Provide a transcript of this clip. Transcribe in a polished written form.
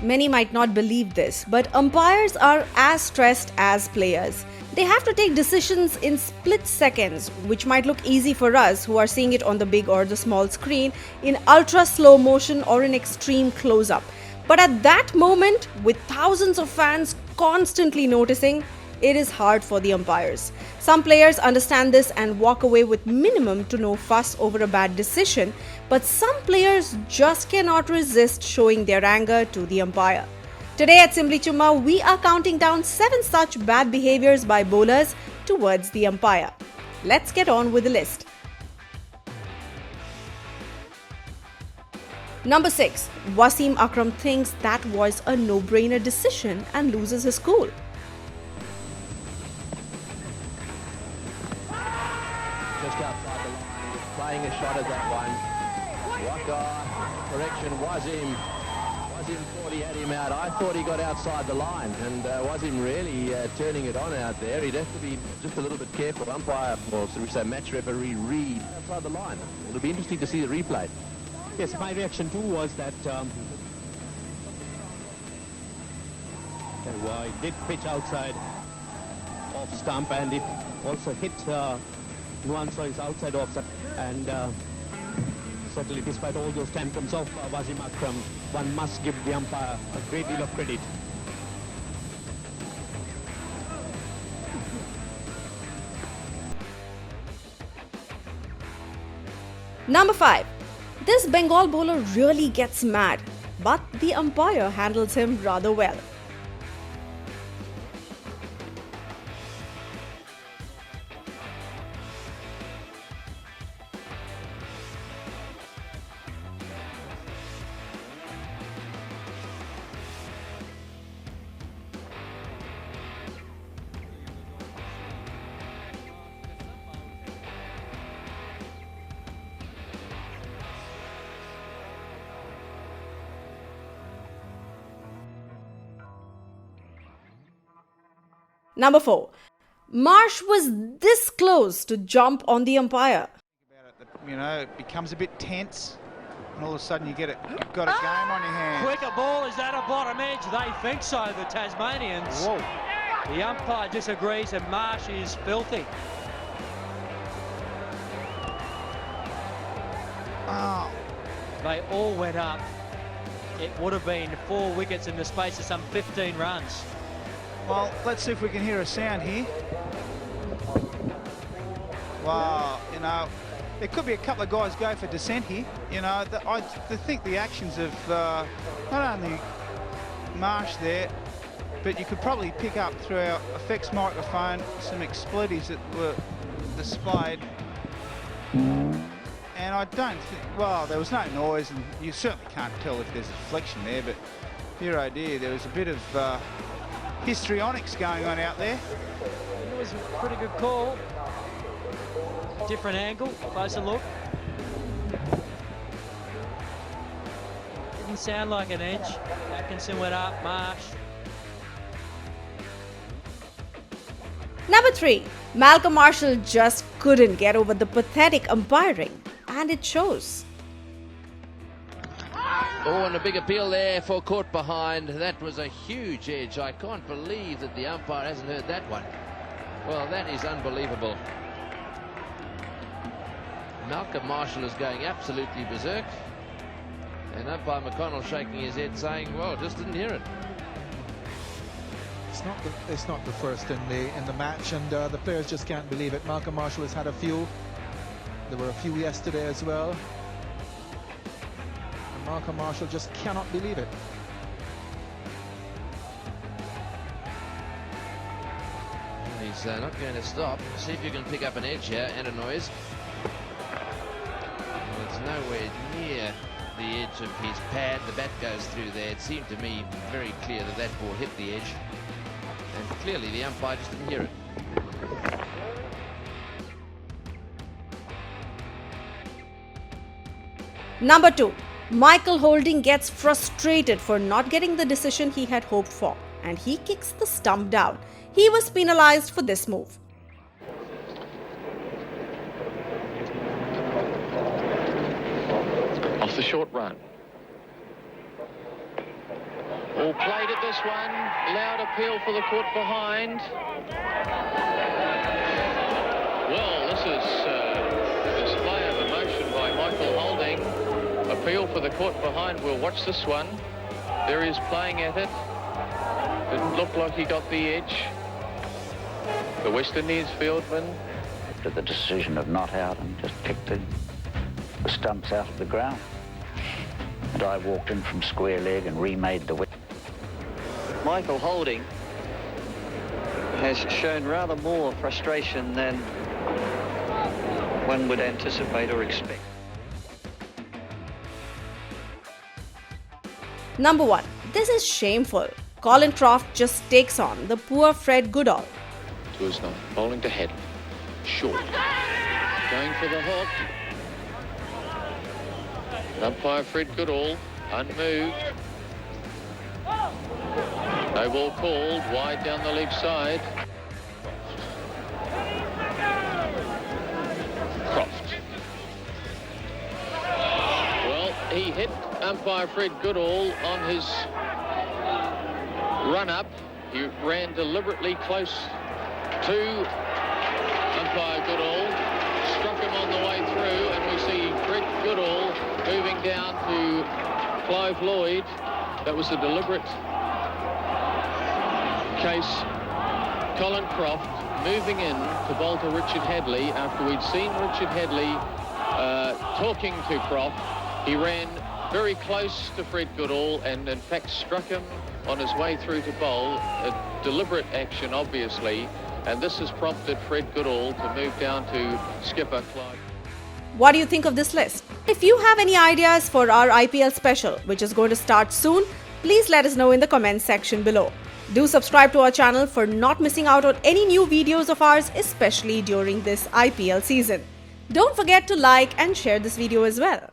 Many might not believe this, but umpires are as stressed as players. They have to take decisions in split seconds, which might look easy for us who are seeing it on the big or the small screen in ultra slow motion or in extreme close-up. But at that moment, with thousands of fans constantly noticing, it is hard for the umpires. Some players understand this and walk away with minimum to no fuss over a bad decision, but some players just cannot resist showing their anger to the umpire. Today at Simbly Chumma, we are counting down 7 such bad behaviors by bowlers towards the umpire. Let's get on with the list. Number 6. WASIM AKRAM thinks that was a no-brainer decision and loses his cool. Just outside the line, playing a shot at that one. Waka, correction, WASIM. WASIM thought he had him out. I thought he got outside the line, and WASIM really turning it on out there. He'd have to be just a little bit careful. Umpire, or should we say match referee Reed, outside the line. It'll be interesting to see the replay. Yes, my reaction too was that he did pitch outside off stump, and it also hit Nuan Soy's outside offside. And certainly, despite all those tantrums of WASIM AKRAM, one must give the umpire a great deal of credit. Number 5. This Bengal bowler really gets mad, but the umpire handles him rather well. Number 4. Marsh was this close to jump on the umpire. You know, it becomes a bit tense, and all of a sudden you've got a game on your hands. Quicker ball, is that a bottom edge? They think so, the Tasmanians. Whoa. The umpire disagrees and Marsh is filthy. Oh. They all went up. It would have been 4 wickets in the space of some 15 runs. Well, let's see if we can hear a sound here. Wow, you know, there could be a couple of guys go for dissent here. You know, I think the actions of not only Marsh there, but you could probably pick up through our effects microphone some expletives that were displayed. And I don't think, well, there was no noise, and you certainly can't tell if there's a deflection there, but dear oh dear, there was a bit of histrionics going on out there. It was a pretty good call. Different angle, closer look. Didn't sound like an edge. Atkinson went up, Marsh. Number 3. Malcolm Marshall just couldn't get over the pathetic umpiring, and it shows. Oh, and a big appeal there for caught behind. That was a huge edge. I can't believe that the umpire hasn't heard that one. Well, that is unbelievable. Malcolm Marshall is going absolutely berserk. And umpire McConnell shaking his head saying, well, just didn't hear it. It's not the first in the match, and the players just can't believe it. Malcolm Marshall has had a few. There were a few yesterday as well. And Malcolm Marshall just cannot believe it. He's not going to stop. See if you can pick up an edge here and a noise. Well, it's nowhere near the edge of his pad. The bat goes through there. It seemed to me very clear that that ball hit the edge. And clearly the umpire just didn't hear it. Number 2. Michael Holding gets frustrated for not getting the decision he had hoped for, and he kicks the stump down. He was penalized for this move. Off the short run. All played at this one. Loud appeal for the court behind. Well, this is a display of emotion by Michael Holding. Appeal for the court behind. We'll watch this one. There he is playing at it. Didn't look like he got the edge. The West Indies fieldman. After the decision of not out and just kicked the stumps out of the ground. And I walked in from square leg and remade the wicket. Michael Holding has shown rather more frustration than one would anticipate or expect. Number 1. This is shameful. Colin CROFT just takes on the poor Fred Goodall. To his knife, bowling to head. Short. Going for the hook. Umpire Fred Goodall, unmoved. No ball called, wide down the leg side. Croft. Well, he hit umpire Fred Goodall on his run-up. He ran deliberately close to umpire Goodall, struck him on the way through, and we see Fred Goodall moving down to Clive Lloyd. That was a deliberate case. Colin CROFT moving in to bowl to Richard Hadley after we'd seen Richard Hadley talking to CROFT. He ran very close to Fred Goodall and in fact struck him on his way through to bowl. A deliberate action, obviously, and this has prompted Fred Goodall to move down to skipper Clive. What do you think of this list? If you have any ideas for our IPL special, which is going to start soon, please let us know in the comments section below. Do subscribe to our channel for not missing out on any new videos of ours, especially during this IPL season. Don't forget to like and share this video as well.